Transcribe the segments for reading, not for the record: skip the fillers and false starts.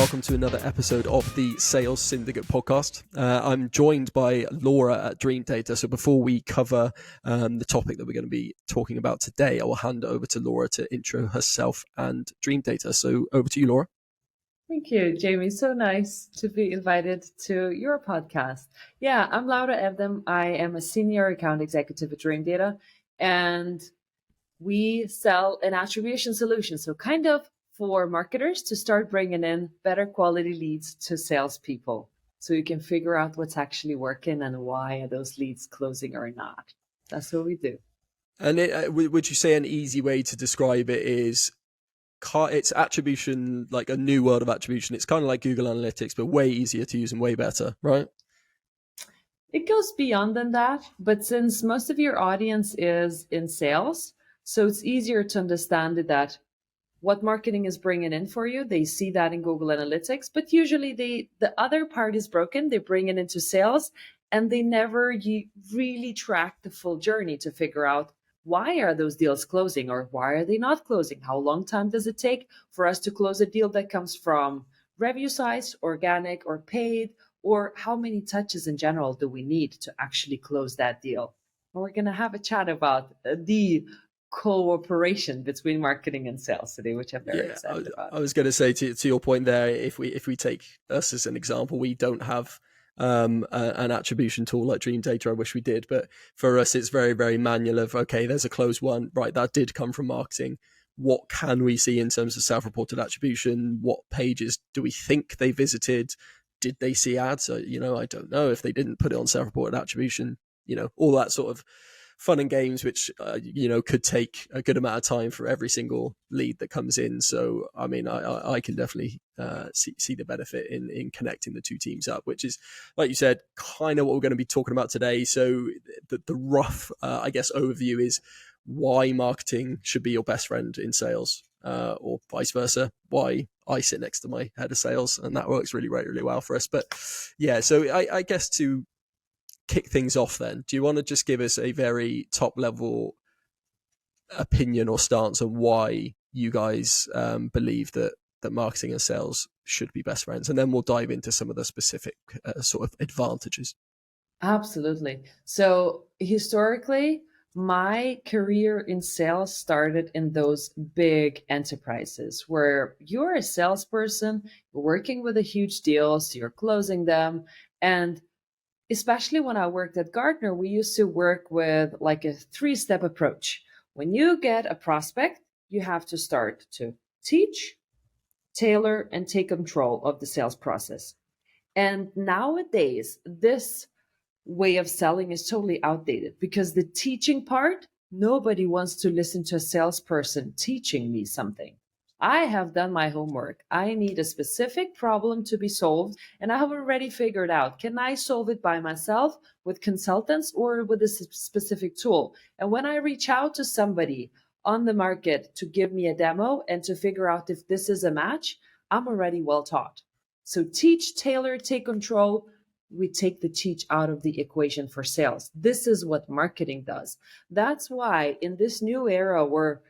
welcome to another episode of the Sales Syndicate podcast. I'm joined by Laura at Dreamdata. So before we cover the topic that we're going to be talking about today, I will hand over to Laura to intro herself and Dreamdata. So over to you, Laura. Thank you, Jamie. So nice to be invited to your podcast. Yeah, I'm Laura Erdem. I am a senior account executive at Dreamdata, and we sell an attribution solution. So kind of for marketers to start bringing in better quality leads to salespeople, so you can figure out what's actually working and why are those leads closing or not. That's what we do. And would you say an easy way to describe it is it's attribution, like a new world of attribution? It's kind of like Google Analytics, but way easier to use and way better, right? It goes beyond than that, but since most of your audience is in sales, so it's easier to understand that what marketing is bringing in for you. They see that in Google Analytics, but usually the other part is broken. They bring it into sales and they never really track the full journey to figure out why are those deals closing or why are they not closing? How long time does it take for us to close a deal that comes from revenue size, organic or paid, or how many touches in general do we need to actually close that deal? And we're going to have a chat about the cooperation between marketing and sales today, which I'm very excited about. I was going to say to your point there, if we take us as an example, we don't have an attribution tool like Dreamdata. I wish we did, but for us it's very, very manual of, okay, there's a closed one, right, that did come from marketing. What can we see in terms of self-reported attribution? What pages do we think they visited? Did they see ads? I don't know if they didn't put it on self-reported attribution, all that sort of fun and games, which, could take a good amount of time for every single lead that comes in. So, I mean, I can definitely see the benefit in connecting the two teams up, which is, like you said, kind of what we're going to be talking about today. So the rough, overview is why marketing should be your best friend in sales, or vice versa, why I sit next to my head of sales, and that works really, really, really well for us. But yeah, so I guess to kick things off then, do you want to just give us a very top level opinion or stance on why you guys believe that marketing and sales should be best friends, and then we'll dive into some of the specific sort of advantages? Absolutely. So historically, my career in sales started in those big enterprises where you're a salesperson, you're working with a huge deal, so you're closing them. And especially when I worked at Gartner, we used to work with like a 3-step approach. When you get a prospect, you have to start to teach, tailor, and take control of the sales process. And nowadays, this way of selling is totally outdated because the teaching part, nobody wants to listen to a salesperson teaching me something. I have done my homework. I need a specific problem to be solved, and I have already figured out, can I solve it by myself with consultants or with a specific tool? And when I reach out to somebody on the market to give me a demo and to figure out if this is a match, I'm already well taught. So teach, tailor, take control. We take the teach out of the equation for sales. This is what marketing does. That's why in this new era where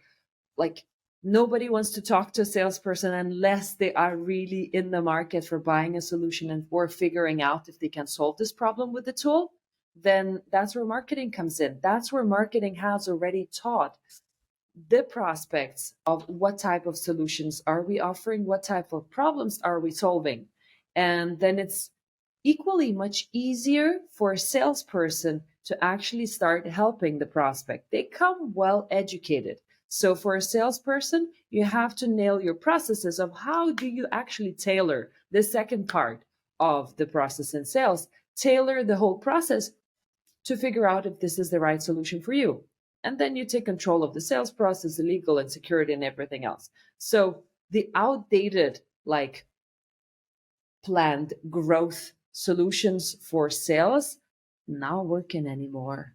nobody wants to talk to a salesperson unless they are really in the market for buying a solution and for figuring out if they can solve this problem with the tool, then that's where marketing comes in. That's where marketing has already taught the prospects of what type of solutions are we offering, what type of problems are we solving. And then it's equally much easier for a salesperson to actually start helping the prospect. They come well educated. So for a salesperson, you have to nail your processes of how do you actually tailor the second part of the process in sales, tailor the whole process to figure out if this is the right solution for you. And then you take control of the sales process, the legal and security and everything else. So the outdated, planned growth solutions for sales not working anymore.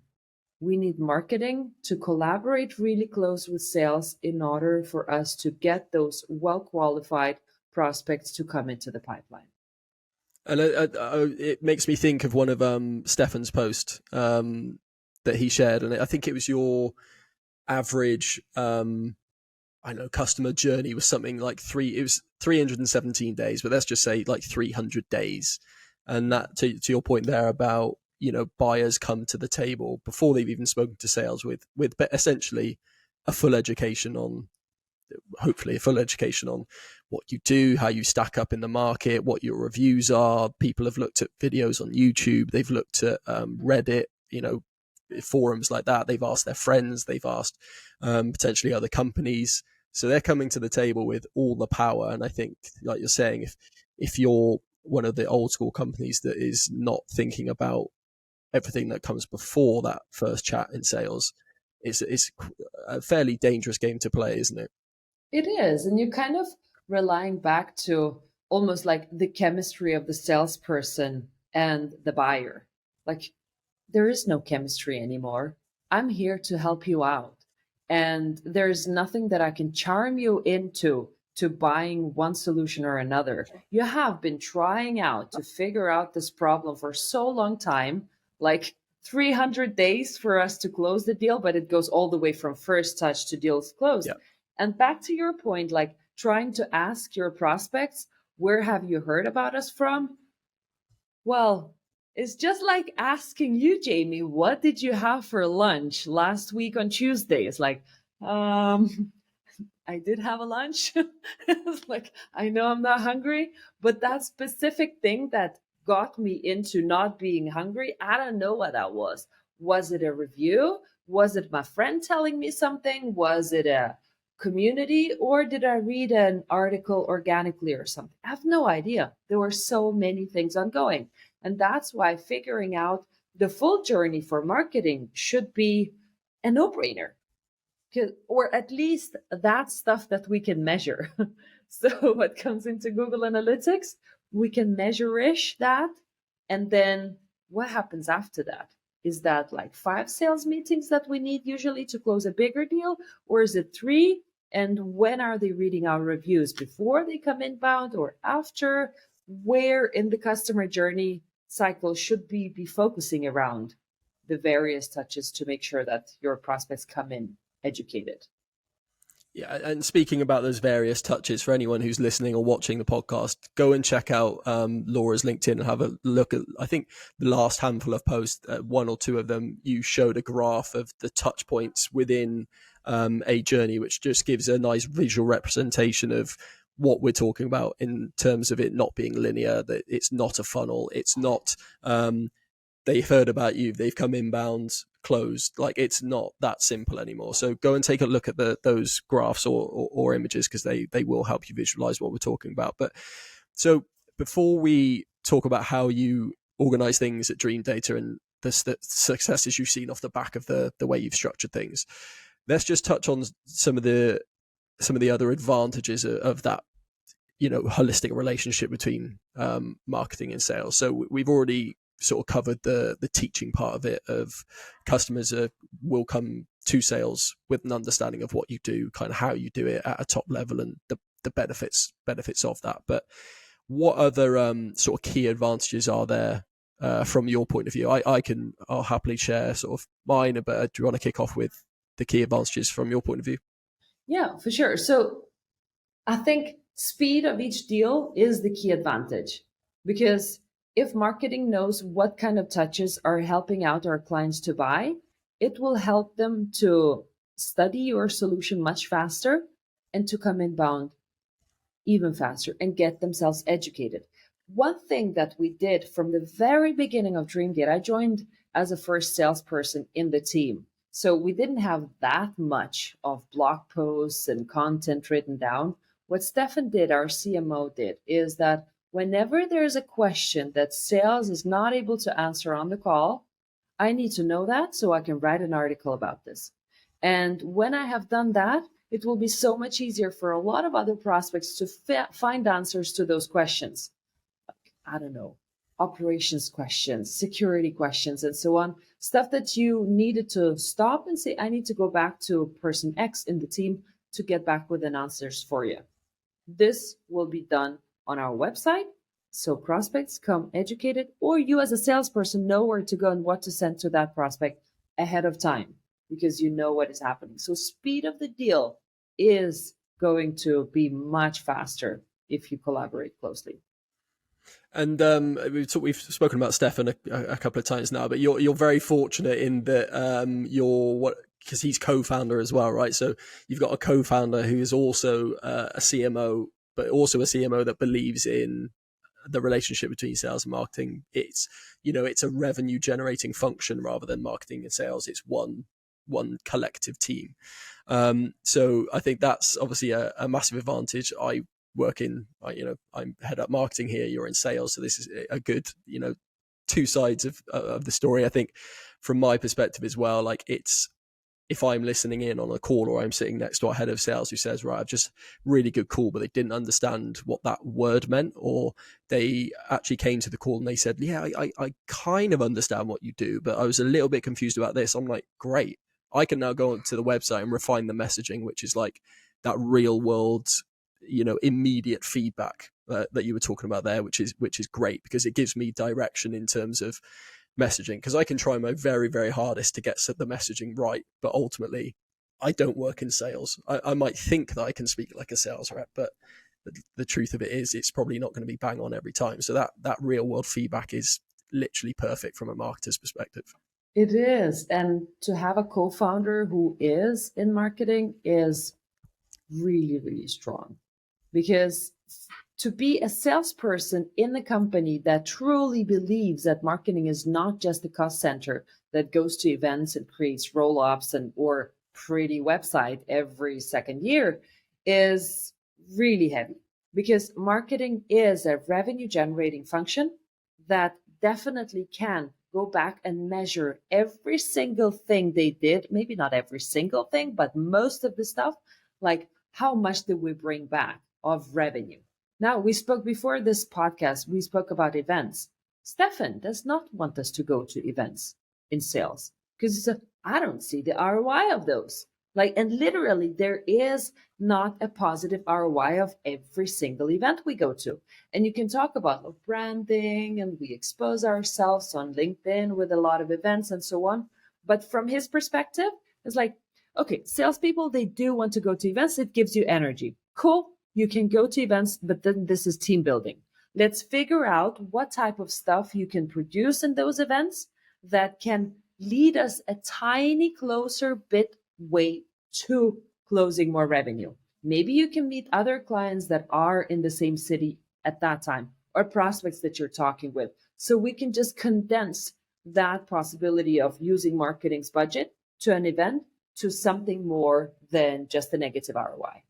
We need marketing to collaborate really close with sales in order for us to get those well-qualified prospects to come into the pipeline. And it makes me think of one of Stefan's posts that he shared, and I think it was your average I know customer journey was something like it was 317 days, but let's just say like 300 days. And that, to your point there about, buyers come to the table before they've even spoken to sales with essentially a full education on, hopefully a full education on what you do, how you stack up in the market, what your reviews are. People have looked at videos on YouTube. They've looked at Reddit, forums like that. They've asked their friends. They've asked potentially other companies. So they're coming to the table with all the power. And I think, like you're saying, if you're one of the old school companies that is not thinking about everything that comes before that first chat in sales, it's a fairly dangerous game to play, isn't it? It is. And you're kind of relying back to almost like the chemistry of the salesperson and the buyer. Like, there is no chemistry anymore. I'm here to help you out. And there's nothing that I can charm you into to buying one solution or another. You have been trying out to figure out this problem for so long time, like 300 days for us to close the deal, but it goes all the way from first touch to deals closed. Yeah. And back to your point, like trying to ask your prospects, where have you heard about us from? Well, it's just like asking you, Jamie, what did you have for lunch last week on Tuesday? It's like, I did have a lunch. It's like, I know I'm not hungry, but that specific thing that got me into not being hungry, I don't know what that was. Was it a review? Was it my friend telling me something? Was it a community, or did I read an article organically or something? I have no idea. There were so many things ongoing. And that's why figuring out the full journey for marketing should be a no-brainer. Or at least that stuff that we can measure. So what comes into Google Analytics, we can measure-ish that. And then what happens after that? Is that like 5 sales meetings that we need usually to close a bigger deal? Or is it 3? And when are they reading our reviews? Before they come inbound or after? Where in the customer journey cycle should we be focusing around the various touches to make sure that your prospects come in educated? Yeah, and speaking about those various touches, for anyone who's listening or watching the podcast, go and check out Laura's LinkedIn and have a look at, I think, the last handful of posts, 1 or 2 of them, you showed a graph of the touch points within a journey, which just gives a nice visual representation of what we're talking about in terms of it not being linear, that it's not a funnel, it's not they've heard about you, they've come inbound, closed. Like, it's not that simple anymore. So go and take a look at those graphs or images, because they will help you visualize what we're talking about. But so before we talk about how you organize things at Dreamdata and the successes you've seen off the back of the way you've structured things, let's just touch on some of the other advantages of that, holistic relationship between marketing and sales. So we've already sort of covered the teaching part of it, of customers will come to sales with an understanding of what you do, kind of how you do it at a top level, and the benefits of that. But what other sort of key advantages are there from your point of view? I'll happily share sort of mine, but do you want to kick off with the key advantages from your point of view? Yeah, for sure. So I think speed of each deal is the key advantage, because if marketing knows what kind of touches are helping out our clients to buy, it will help them to study your solution much faster and to come inbound even faster and get themselves educated. One thing that we did from the very beginning of Dreamdata, I joined as a first salesperson in the team. So we didn't have that much of blog posts and content written down. What Stefan did, our CMO did, is that whenever there's a question that sales is not able to answer on the call, I need to know that so I can write an article about this. And when I have done that, it will be so much easier for a lot of other prospects to find answers to those questions. I don't know, operations questions, security questions, and so on. Stuff that you needed to stop and say, I need to go back to person X in the team to get back with an answers for you. This will be done on our website, so prospects come educated, or you as a salesperson know where to go and what to send to that prospect ahead of time, because you know what is happening. So speed of the deal is going to be much faster if you collaborate closely. And we've spoken about Stefan a couple of times now, but you're very fortunate in that because he's co-founder as well, right? So you've got a co-founder who is also a CMO, but also a CMO that believes in the relationship between sales and marketing. It's a revenue generating function rather than marketing and sales. It's one collective team. So I think that's obviously a massive advantage. I'm head up marketing here. You're in sales, so this is a good two sides of the story. I think from my perspective as well, like if I'm listening in on a call or I'm sitting next to our head of sales who says, right, I've just really good call, but they didn't understand what that word meant, or they actually came to the call and they said, yeah, I kind of understand what you do, but I was a little bit confused about this. I'm like, great. I can now go onto the website and refine the messaging, which is like that real world, immediate feedback that you were talking about there, which is great because it gives me direction in terms of messaging, because I can try my very, very hardest to get the messaging right, but ultimately I don't work in sales. I might think that I can speak like a sales rep, but the truth of it is it's probably not going to be bang on every time. So that real world feedback is literally perfect from a marketer's perspective. It is. And to have a co-founder who is in marketing is really, really strong, because to be a salesperson in a company that truly believes that marketing is not just a cost center that goes to events and creates roll-ups or pretty website every second year is really heavy, because marketing is a revenue generating function that definitely can go back and measure every single thing they did. Maybe not every single thing, but most of the stuff, like how much did we bring back of revenue? Now, we spoke before this podcast, we spoke about events. Stefan does not want us to go to events in sales because he said, I don't see the ROI of those. And literally, there is not a positive ROI of every single event we go to. And you can talk about branding, and we expose ourselves on LinkedIn with a lot of events and so on. But from his perspective, it's like, okay, salespeople, they do want to go to events. It gives you energy. Cool. You can go to events, but then this is team building. Let's figure out what type of stuff you can produce in those events that can lead us a tiny closer bit way to closing more revenue. Maybe you can meet other clients that are in the same city at that time, or prospects that you're talking with. So we can just condense that possibility of using marketing's budget to an event to something more than just a negative ROI.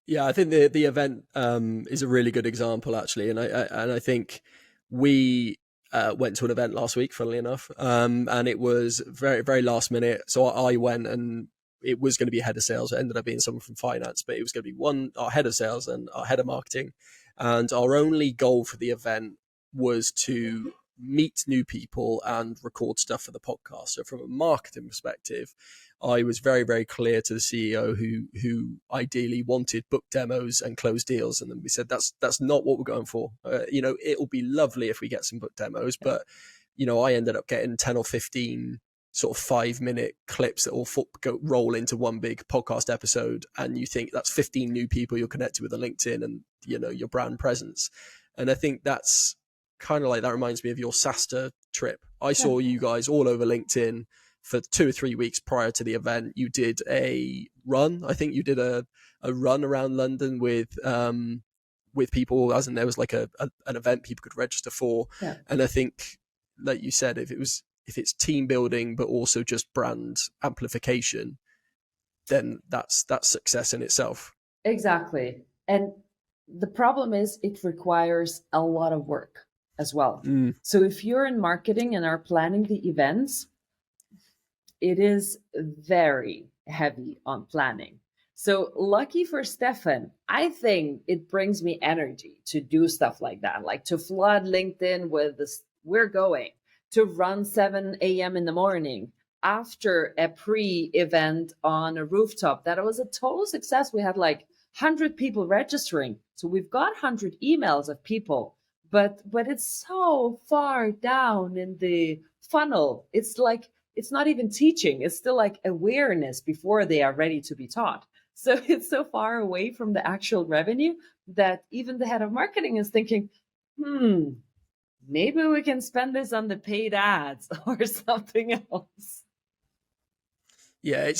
Yeah, I think the event is a really good example, actually, and I think we went to an event last week, funnily enough, and it was very, very last minute. So I went, and it was going to be a head of sales. It ended up being someone from finance, but it was going to be our head of sales and our head of marketing, and our only goal for the event was to meet new people and record stuff for the podcast. So from a marketing perspective, I was very, very clear to the CEO who ideally wanted book demos and closed deals. And then we said, that's not what we're going for. It'll be lovely if we get some book demos, but, I ended up getting 10 or 15 sort of 5-minute clips that all roll into one big podcast episode. And you think that's 15 new people you're connected with on LinkedIn and, your brand presence. And I think that's kind of like, that reminds me of your SaaStr trip. I saw you guys all over LinkedIn for 2 or 3 weeks prior to the event. You did a run. I think you did a run around London with people, as in there was like an event people could register for. Yeah. And I think, like you said, if it's team building, but also just brand amplification, then that's success in itself. Exactly. And the problem is it requires a lot of work as well. So if you're in marketing and are planning the events, it is very heavy on planning. So lucky for Stefan, I think it brings me energy to do stuff like that, like to flood LinkedIn with this, we're going to run 7 a.m. in the morning after a pre-event on a rooftop. That was a total success. We had like 100 people registering. So we've got 100 emails of people, but it's so far down in the funnel. It's like, it's not even teaching. It's still like awareness before they are ready to be taught. So it's so far away from the actual revenue that even the head of marketing is thinking, maybe we can spend this on the paid ads or something else. Yeah,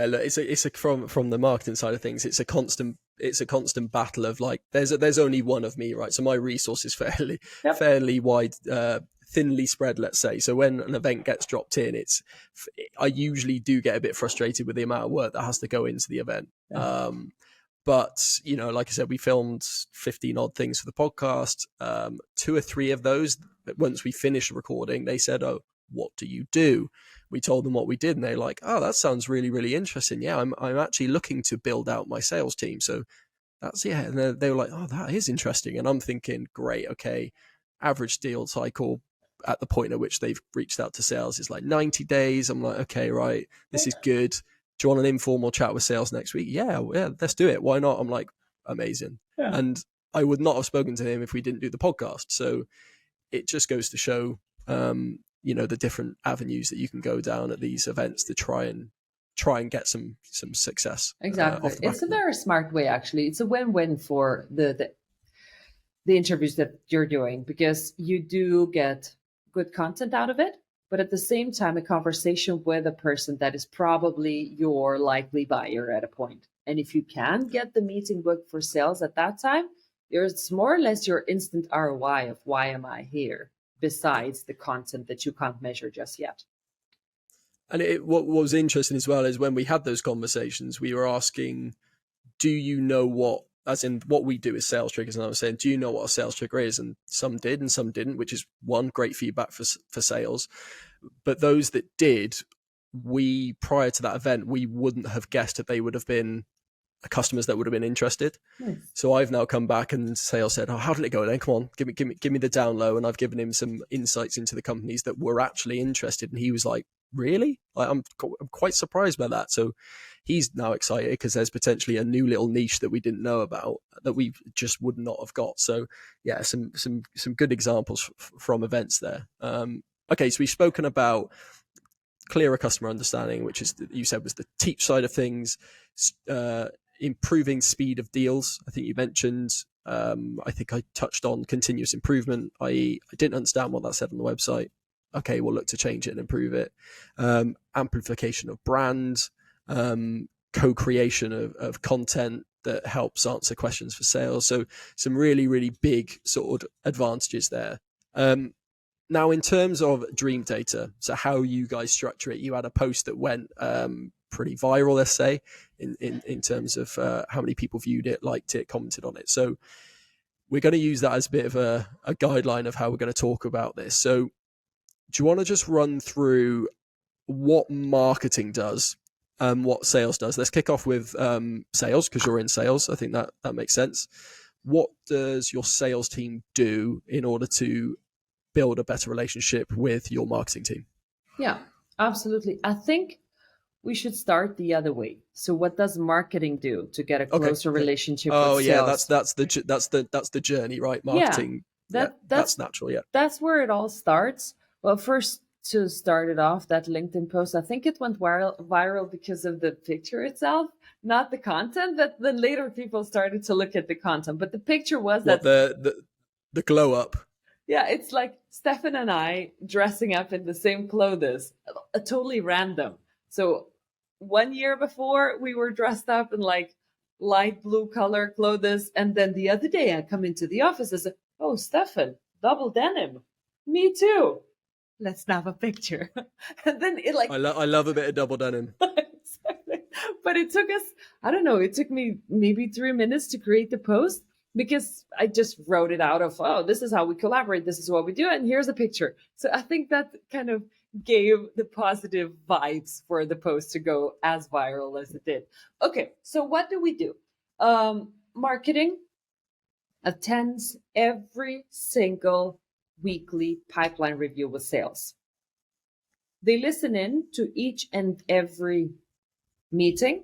look, it's a from the marketing side of things, it's a constant battle of like there's only one of me, right? So my resource is Yep. fairly wide, thinly spread, let's say. So when an event gets dropped in, I usually do get a bit frustrated with the amount of work that has to go into the event. Yeah. But like I said, we filmed 15 odd things for the podcast. 2 or 3 of those, once we finished recording, they said, "Oh, what do you do?" We told them what we did, and they're like, "Oh, that sounds really, really interesting. Yeah, I'm actually looking to build out my sales team." So that's, yeah. And they were like, "Oh, that is interesting." And I'm thinking, great, okay, average deal cycle at the point at which they've reached out to sales is like 90 days. I'm like, okay, right, this is good. Do you want an informal chat with sales next week? Yeah, let's do it. Why not? I'm like, amazing. Yeah. And I would not have spoken to him if we didn't do the podcast. So it just goes to show, the different avenues that you can go down at these events to try and get some success. Exactly. Off the back It's a of it. very smart way, actually. It's a win-win for the interviews that you're doing, because you do get good content out of it, but at the same time, a conversation with a person that is probably your likely buyer at a point. And if you can get the meeting booked for sales at that time, there's more or less your instant ROI of why am I here, besides the content that you can't measure just yet. And what was interesting as well is when we had those conversations, we were asking, do you know what, as in what we do is sales triggers? And I was saying, do you know what a sales trigger is? And some did and some didn't, which is one great feedback for sales. But those that did, prior to that event, we wouldn't have guessed that they would have been customers that would have been interested. Nice. So I've now come back and sales said, "Oh, how did it go then? Come on, give me the down low." And I've given him some insights into the companies that were actually interested, and he was like, "Really? I'm quite surprised by that." So he's now excited because there's potentially a new little niche that we didn't know about that we just would not have got. So yeah, some good examples from events there. Okay, so we've spoken about clearer customer understanding, which is, you said, was the teach side of things. Improving speed of deals, I think you mentioned. I think I touched on continuous improvement, i.e. I didn't understand what that said on the website. Okay, we'll look to change it and improve it. Amplification of brand, co-creation of content that helps answer questions for sales. So some really, really big sort of advantages there. Now, in terms of Dreamdata, so how you guys structure it, you had a post that went pretty viral, let's say, in terms of how many people viewed it, liked it, commented on it. So we're going to use that as a bit of a guideline of how we're going to talk about this. So do you want to just run through what marketing does and what sales does? Let's kick off with sales, because you're in sales. I think that makes sense. What does your sales team do in order to build a better relationship with your marketing team? Yeah, absolutely. I think we should start the other way. So what does marketing do to get a closer relationship with sales? That's the journey, right? Yeah, Marketing. that's natural. Yeah. That's where it all starts. Well, first, to start it off, that LinkedIn post, I think it went viral because of the picture itself, not the content. But then later people started to look at the content. But the picture was What, that the glow up? yeah, it's like Stefan and I dressing up in the same clothes, totally random. So 1 year before, we were dressed up in like light blue color clothes, and then the other day I come into the office and say, "Oh, Stefan, double denim, me too. Let's snap a picture." And then it like I love a bit of double denim. Exactly. But it took us, I don't know, it took me maybe 3 minutes to create the post, because I just wrote it out of, oh, this is how we collaborate, this is what we do, and here's a picture. So I think that kind of gave the positive vibes for the post to go as viral as it did. Okay, so what do we do? Marketing attends every single weekly pipeline review with sales. They listen in to each and every meeting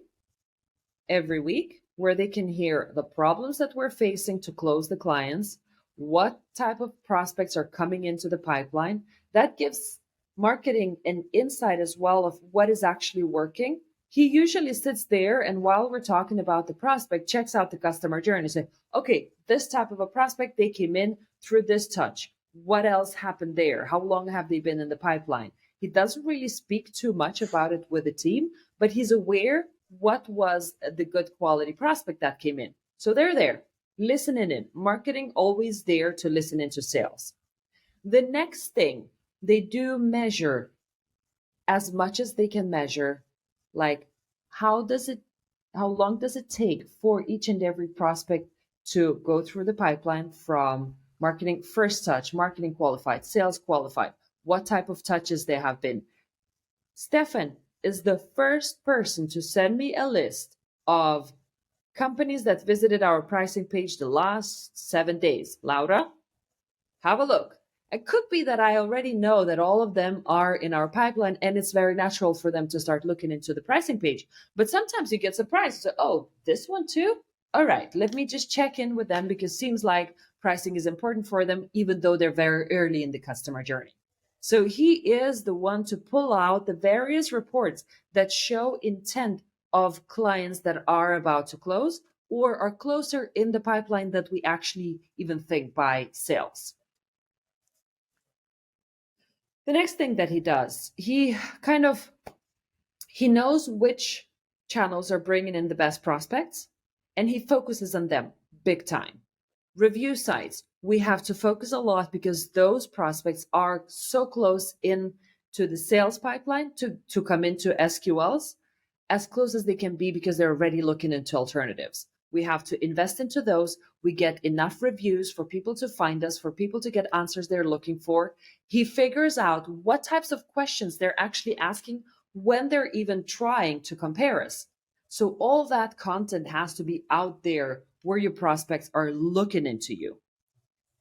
every week, where they can hear the problems that we're facing to close the clients, what type of prospects are coming into the pipeline. That gives marketing an insight as well of what is actually working He usually sits there and while we're talking about the prospect, checks out the customer journey. Say, okay, this type of a prospect, they came in through this touch. What else happened there? How long have they been in the pipeline? He doesn't really speak too much about it with the team, but he's aware what was the good quality prospect that came in. So they're there, listening in. Marketing always there to listen into sales. The next thing, they do measure as much as they can measure, like how does it how long does it take for each and every prospect to go through the pipeline from marketing first touch, marketing qualified, sales qualified, what type of touches they have been. Stefan is the first person to send me a list of companies that visited our pricing page the last 7 days. Laura, have a look. It could be that I already know that all of them are in our pipeline and it's very natural for them to start looking into the pricing page. But sometimes you get surprised. So, oh, this one too? All right, let me just check in with them because it seems like pricing is important for them, even though they're very early in the customer journey. So he is the one to pull out the various reports that show intent of clients that are about to close or are closer in the pipeline that we actually even think by sales. The next thing that he does, he knows which channels are bringing in the best prospects and he focuses on them big time. Review sites, we have to focus a lot because those prospects are so close in to the sales pipeline to come into SQLs as close as they can be because they're already looking into alternatives. We have to invest into those. We get enough reviews for people to find us, for people to get answers they're looking for. He figures out what types of questions they're actually asking when they're even trying to compare us. So all that content has to be out there where your prospects are looking into you.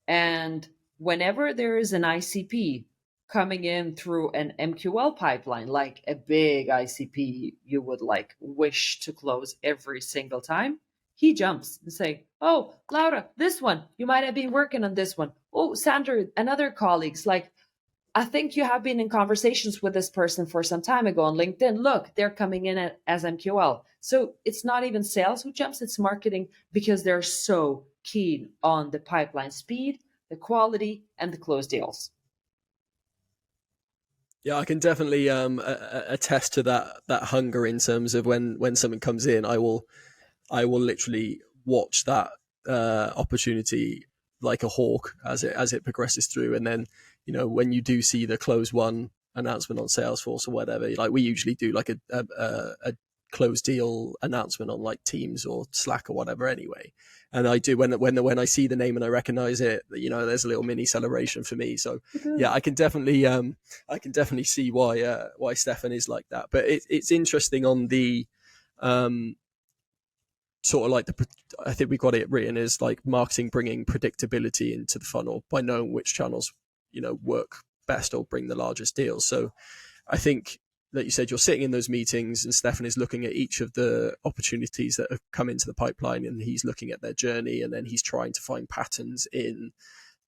And whenever there is an ICP coming in through an MQL pipeline, like a big ICP you would like wish to close every single time, he jumps and say, oh, Laura, this one, you might have been working on this one. Oh, Sandra and other colleagues, like, I think you have been in conversations with this person for some time ago on LinkedIn. Look, they're coming in as MQL. So it's not even sales who jumps, it's marketing because they're so keen on the pipeline speed, the quality, and the closed deals. Yeah, I can definitely attest to that hunger in terms of when something comes in, I will literally watch that opportunity like a hawk as it progresses through, and then when you do see the close one announcement on Salesforce or whatever, like we usually do like a closed deal announcement on like Teams or Slack or whatever anyway. And I do when I see the name and I recognize it, there's a little mini celebration for me. So yeah, I can definitely see why Stefan is like that. But it's interesting on the sort of like I think we got it written as like marketing bringing predictability into the funnel by knowing which channels work best or bring the largest deals. So I think that you said you're sitting in those meetings and Stefan is looking at each of the opportunities that have come into the pipeline and he's looking at their journey, and then he's trying to find patterns in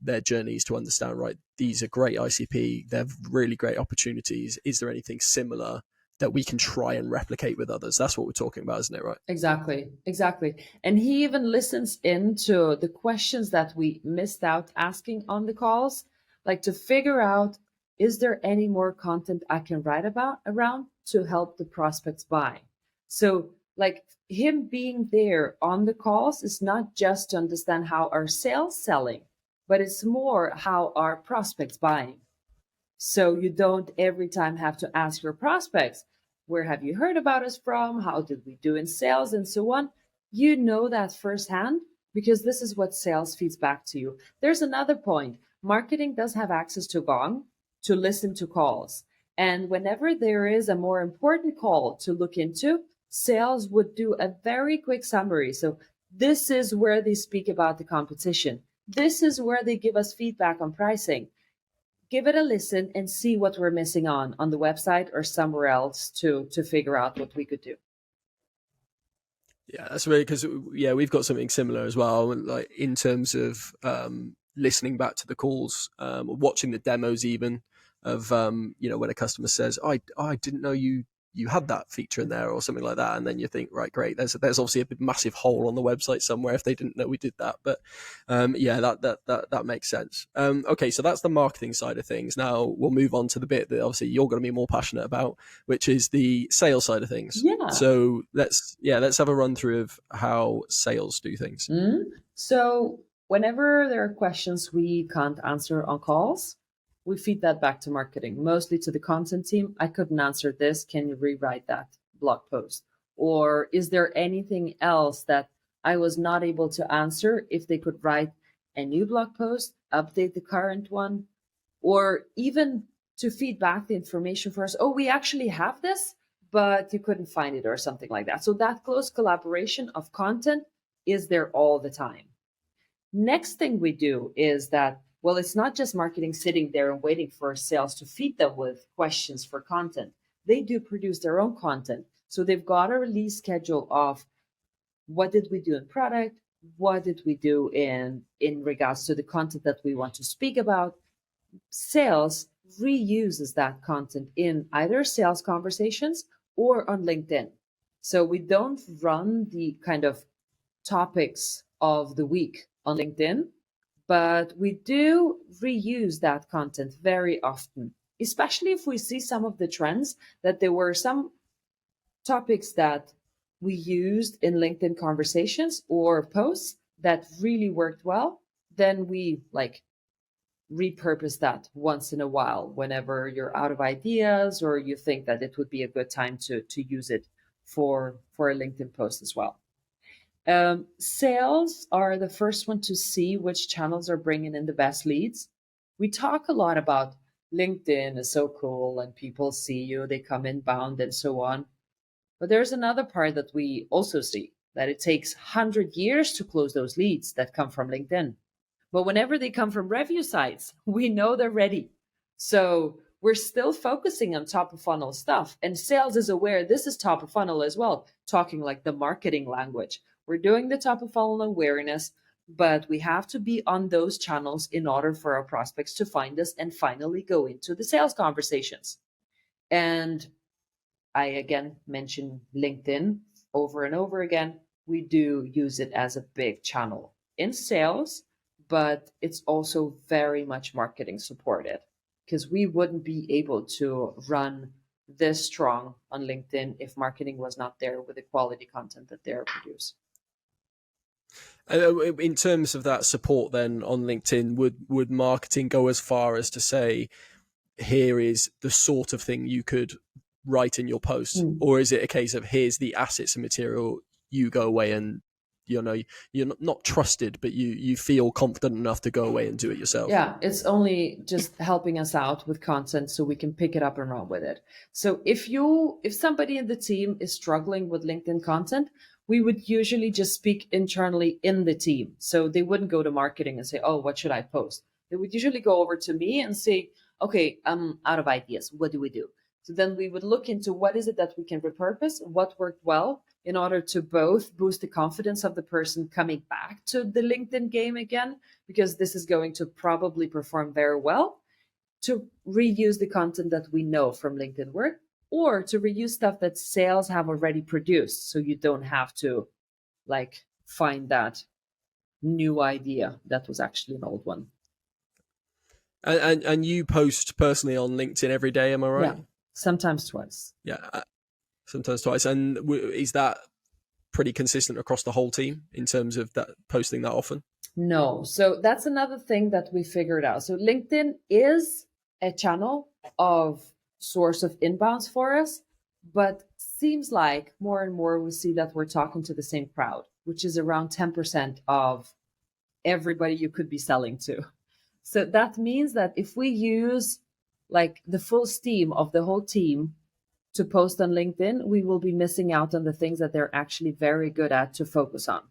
their journeys to understand, right, these are great ICP, they're really great opportunities. Is there anything similar that we can try and replicate with others? That's what we're talking about, isn't it? Right. Exactly. And he even listens into the questions that we missed out asking on the calls, like to figure out, is there any more content I can write about around to help the prospects buy? So like him being there on the calls is not just to understand how our sales selling, but it's more how our prospects buying. So you don't every time have to ask your prospects, where have you heard about us from? How did we do in sales and so on? You know that firsthand because this is what sales feeds back to you. There's another point. Marketing does have access to Gong to listen to calls. And whenever there is a more important call to look into, sales would do a very quick summary. So this is where they speak about the competition. This is where they give us feedback on pricing. Give it a listen and see what we're missing on the website or somewhere else to figure out what we could do. Yeah, that's really because we've got something similar as well. Like in terms of listening back to the calls, watching the demos, even of when a customer says, "I didn't know you you had that feature in there or something like that, and then you think, right, great, there's obviously a big, massive hole on the website somewhere if they didn't know we did that. But yeah, that makes sense. Okay, so that's the marketing side of things. Now we'll move on to the bit that obviously you're going to be more passionate about, which is the sales side of things. Yeah. So let's have a run through of how sales do things. So whenever there are questions we can't answer on calls, we feed that back to marketing, mostly to the content team. I couldn't answer this. Can you rewrite that blog post? Or is there anything else that I was not able to answer? If they could write a new blog post, update the current one, or even to feed back the information for us. Oh, we actually have this, but you couldn't find it or something like that. So that close collaboration of content is there all the time. Next thing we do is that, well, it's not just marketing sitting there and waiting for sales to feed them with questions for content. They do produce their own content. So they've got a release schedule of what did we do in product, what did we do in regards to the content that we want to speak about. Sales reuses that content in either sales conversations or on LinkedIn. So we don't run the kind of topics of the week on LinkedIn, but we do reuse that content very often, especially if we see some of the trends that there were some topics that we used in LinkedIn conversations or posts that really worked well. Then we repurpose that once in a while whenever you're out of ideas or you think that it would be a good time to use it for a LinkedIn post as well. Sales are the first one to see which channels are bringing in the best leads. We talk a lot about LinkedIn is so cool and people see you, they come inbound and so on. But there's another part that we also see, that it takes 100 years to close those leads that come from LinkedIn. But whenever they come from review sites, we know they're ready. So we're still focusing on top of funnel stuff. And sales is aware this is top of funnel as well, talking like the marketing language. We're doing the top of funnel awareness, but we have to be on those channels in order for our prospects to find us and finally go into the sales conversations. And I again mentioned LinkedIn over and over again. We do use it as a big channel in sales, but it's also very much marketing supported, because we wouldn't be able to run this strong on LinkedIn if marketing was not there with the quality content that they produce. In terms of that support then on LinkedIn, would marketing go as far as to say, here is the sort of thing you could write in your post? Or is it a case of here's the assets and material, you go away and you're not trusted, but you feel confident enough to go away and do it yourself? Yeah, it's only just helping us out with content so we can pick it up and run with it. So if somebody in the team is struggling with LinkedIn content, we would usually just speak internally in the team. So they wouldn't go to marketing and say, oh, what should I post? They would usually go over to me and say, okay, I'm out of ideas. What do we do? So then we would look into what is it that we can repurpose, what worked well, in order to both boost the confidence of the person coming back to the LinkedIn game again, because this is going to probably perform very well, to reuse the content that we know from LinkedIn work, or to reuse stuff that sales have already produced. So you don't have to find that new idea that was actually an old one. And you post personally on LinkedIn every day, am I right? Yeah, sometimes twice. Yeah, sometimes twice. And is that pretty consistent across the whole team in terms of that posting that often? No. So that's another thing that we figured out. So LinkedIn is a channel of source of inbounds for us, but seems like more and more we see that we're talking to the same crowd, which is around 10% of everybody you could be selling to. So that means that if we use the full steam of the whole team to post on LinkedIn, we will be missing out on the things that they're actually very good at to focus on.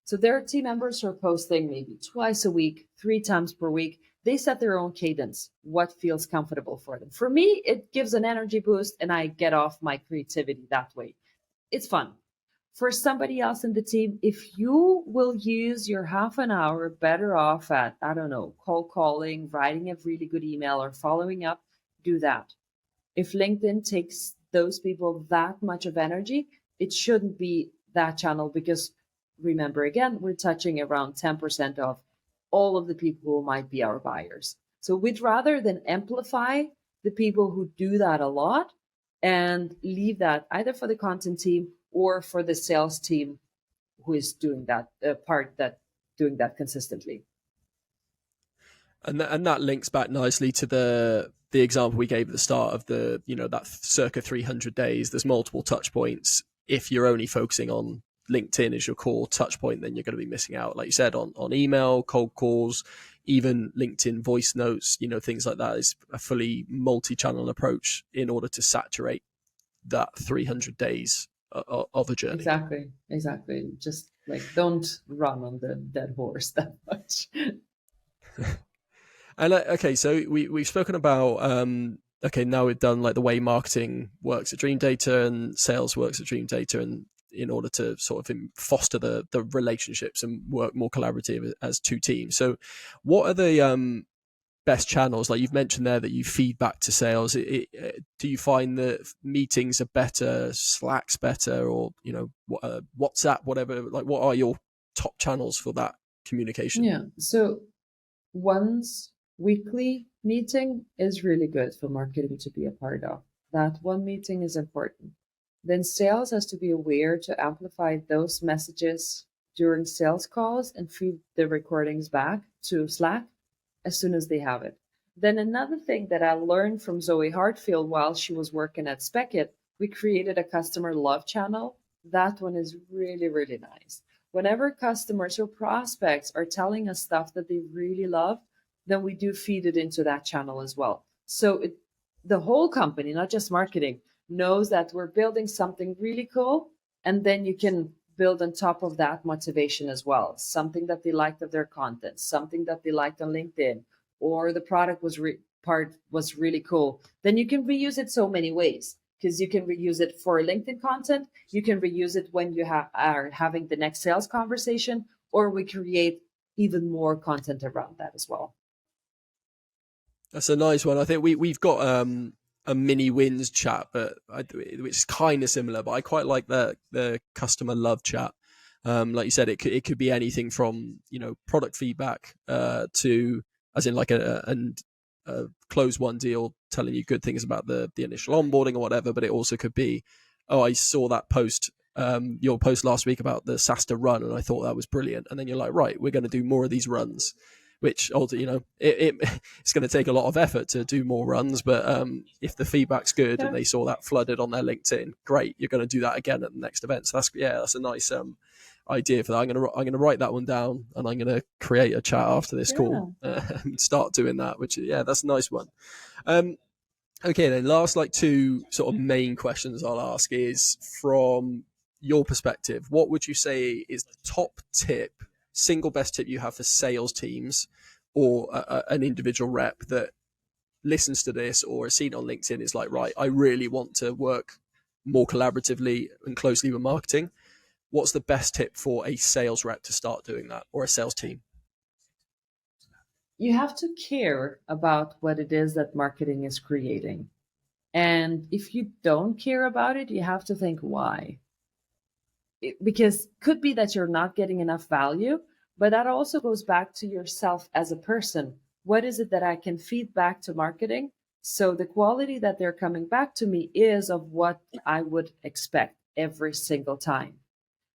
So there are team members who are posting maybe twice a week, 3 times per week. They set their own cadence, what feels comfortable for them. For me, it gives an energy boost and I get off my creativity that way. It's fun. For somebody else in the team, if you will use your half an hour better off at, I don't know, cold calling, writing a really good email or following up, do that. If LinkedIn takes those people that much of energy, it shouldn't be that channel, because remember, again, we're touching around 10% of all of the people who might be our buyers. So we'd rather than amplify the people who do that a lot and leave that either for the content team or for the sales team who is doing that part, that doing that consistently. And that links back nicely to the example we gave at the start of the, that circa 300 days. There's multiple touch points. If you're only focusing on LinkedIn as your core touch point, then you're going to be missing out, like you said, on email, cold calls, even LinkedIn voice notes, things like that. Is a fully multi-channel approach in order to saturate that 300 days of a journey. Exactly. Just like, don't run on the dead horse that much. And okay, so we've spoken about now we've done like the way marketing works at Dreamdata and sales works at Dreamdata, and in order to sort of foster the relationships and work more collaborative as two teams. So what are the best channels? Like you've mentioned there that you feed back to sales. Do you find that meetings are better, Slack's better, or WhatsApp, whatever? Like, what are your top channels for that communication? Yeah, so once weekly meeting is really good for marketing to be a part of. That one meeting is important. Then sales has to be aware to amplify those messages during sales calls and feed the recordings back to Slack as soon as they have it. Then another thing that I learned from Zoe Hartfield while she was working at Speckit, we created a customer love channel. That one is really, really nice. Whenever customers or prospects are telling us stuff that they really love, then we do feed it into that channel as well. So the whole company, not just marketing, knows that we're building something really cool. And then you can build on top of that motivation as well. Something that they liked of their content, something that they liked on LinkedIn, or the product was really cool. Then you can reuse it so many ways, because you can reuse it for LinkedIn content. You can reuse it when you are having the next sales conversation, or we create even more content around that as well. That's a nice one. I think we've got a mini wins chat, which is kind of similar, but I quite like the customer love chat. Like you said, it could be anything from product feedback to, as in like a close one deal telling you good things about the initial onboarding or whatever, but it also could be, oh, I saw that post, your post last week about the SaaSta run, and I thought that was brilliant. And then you're like, right, we're going to do more of these runs, which it's going to take a lot of effort to do more runs. But if the feedback's good and they saw that flooded on their LinkedIn, great, you're going to do that again at the next event. So that's a nice idea for that. I'm going to write that one down, and I'm going to create a chat after this call and start doing that. Which that's a nice one. Okay, then last two sort of main questions I'll ask is, from your perspective, what would you say is the top tip, single best tip you have for sales teams or an individual rep that listens to this or has seen on LinkedIn is like, right, I really want to work more collaboratively and closely with marketing? What's the best tip for a sales rep to start doing that, or a sales team? You have to care about what it is that marketing is creating. And if you don't care about it, you have to think why. Because could be that you're not getting enough value, but that also goes back to yourself as a person. What is it that I can feed back to marketing? So the quality that they're coming back to me is of what I would expect every single time.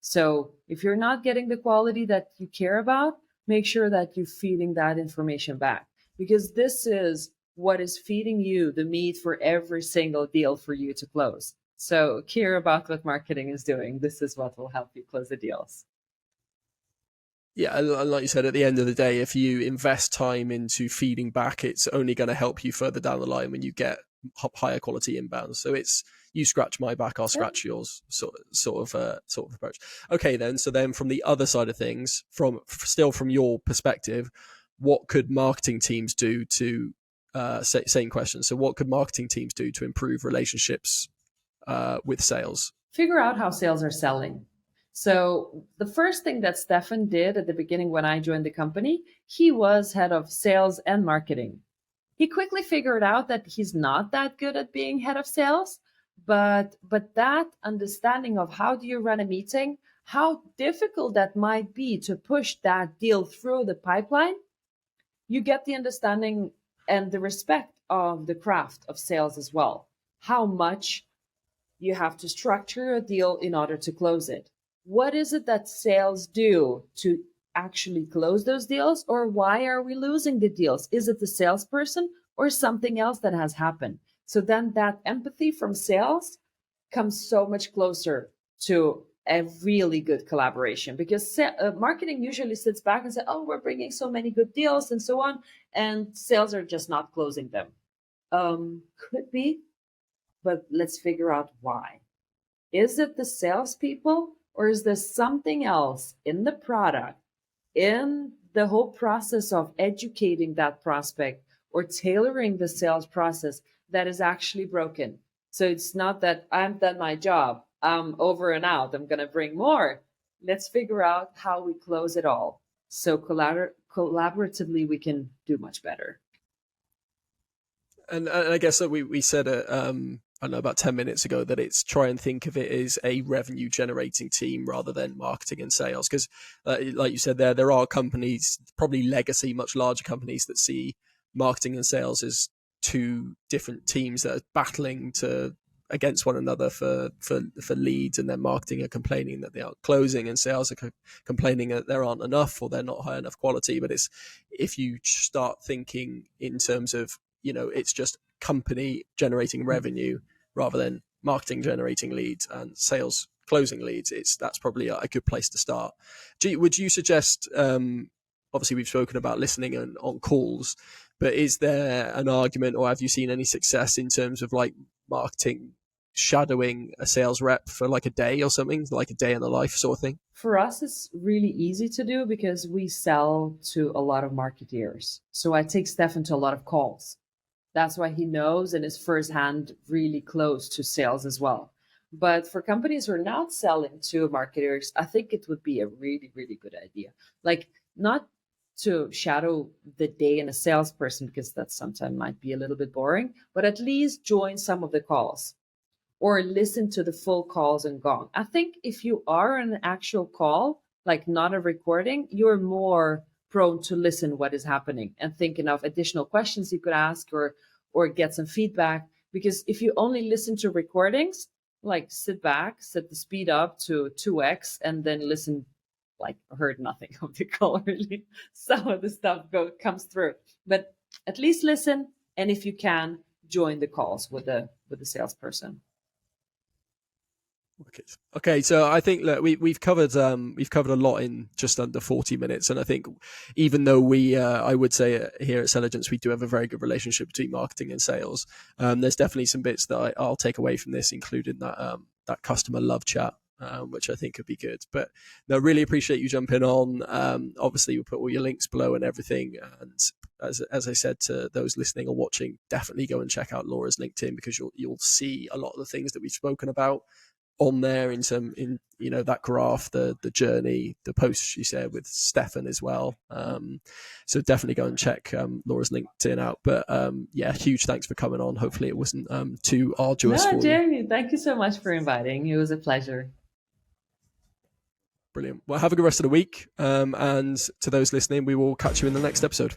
So if you're not getting the quality that you care about, make sure that you're feeding that information back, because this is what is feeding you the meat for every single deal for you to close. So care about what marketing is doing. This is what will help you close the deals. Yeah, and like you said, at the end of the day, if you invest time into feeding back, it's only going to help you further down the line when you get higher quality inbounds. So it's, you scratch my back, I'll scratch yours, sort of approach. Okay, then. So then, from the other side of things, from your perspective, what could marketing teams do to same question? So what could marketing teams do to improve relationships with sales? Figure out how sales are selling. So the first thing that Stefan did at the beginning when I joined the company, he was head of sales and marketing. He quickly figured out that he's not that good at being head of sales, But that understanding of how do you run a meeting, how difficult that might be to push that deal through the pipeline, you get the understanding and the respect of the craft of sales as well. How much you have to structure a deal in order to close it. What is it that sales do to actually close those deals, or why are we losing the deals? Is it the salesperson or something else that has happened? So then that empathy from sales comes so much closer to a really good collaboration, because marketing usually sits back and says, oh, we're bringing so many good deals and so on, and sales are just not closing them. Could be, but let's figure out why. Is it the salespeople, or is there something else in the product, in the whole process of educating that prospect or tailoring the sales process, that is actually broken? So it's not that I've done my job, I'm over and out, I'm going to bring more. Let's figure out how we close it all. So collaboratively, we can do much better. And I guess that we said it, I don't know, about 10 minutes ago, that it's try and think of it as a revenue generating team rather than marketing and sales. Because like you said there are companies, probably legacy, much larger companies, that see marketing and sales as two different teams that are battling against one another for leads, and then marketing are complaining that they aren't closing, and sales are complaining that there aren't enough or they're not high enough quality. But it's, if you start thinking in terms of, it's just company generating revenue rather than marketing generating leads and sales closing leads, that's probably a good place to start. Would you suggest, obviously we've spoken about listening and on calls, but is there an argument, or have you seen any success in terms of like marketing shadowing a sales rep for like a day or something, like a day in the life sort of thing? For us, it's really easy to do because we sell to a lot of marketeers. So I take Stefan to a lot of calls. That's why he knows and is firsthand really close to sales as well. But for companies who are not selling to marketers, I think it would be a really, really good idea. Like, not to shadow the day in a salesperson, because that sometimes might be a little bit boring, but at least join some of the calls or listen to the full calls and gong. I think if you are on an actual call, like not a recording, you're more prone to listen what is happening and thinking of additional questions you could ask, or get some feedback. Because if you only listen to recordings, like sit back, set the speed up to 2x, and then listen, like heard nothing of the call really. Some of the stuff comes through, but at least listen, and if you can, join the calls with the salesperson. Okay, so I think, look, we've covered a lot in just under 40 minutes, and I think even though I would say here at Selligence we do have a very good relationship between marketing and sales, there's definitely some bits that I'll take away from this, including that customer love chat, which I think could be good. But no, really appreciate you jumping on. Obviously, we'll put all your links below and everything. And as I said to those listening or watching, definitely go and check out Laura's LinkedIn, because you'll see a lot of the things that we've spoken about on there in that graph, the journey, the posts she shared with Stefan as well. So definitely go and check Laura's LinkedIn out. But yeah, huge thanks for coming on. Hopefully it wasn't too arduous for Jamie, you. thank you so much for inviting. It was a pleasure. Brilliant. Well, have a good rest of the week. And to those listening, we will catch you in the next episode.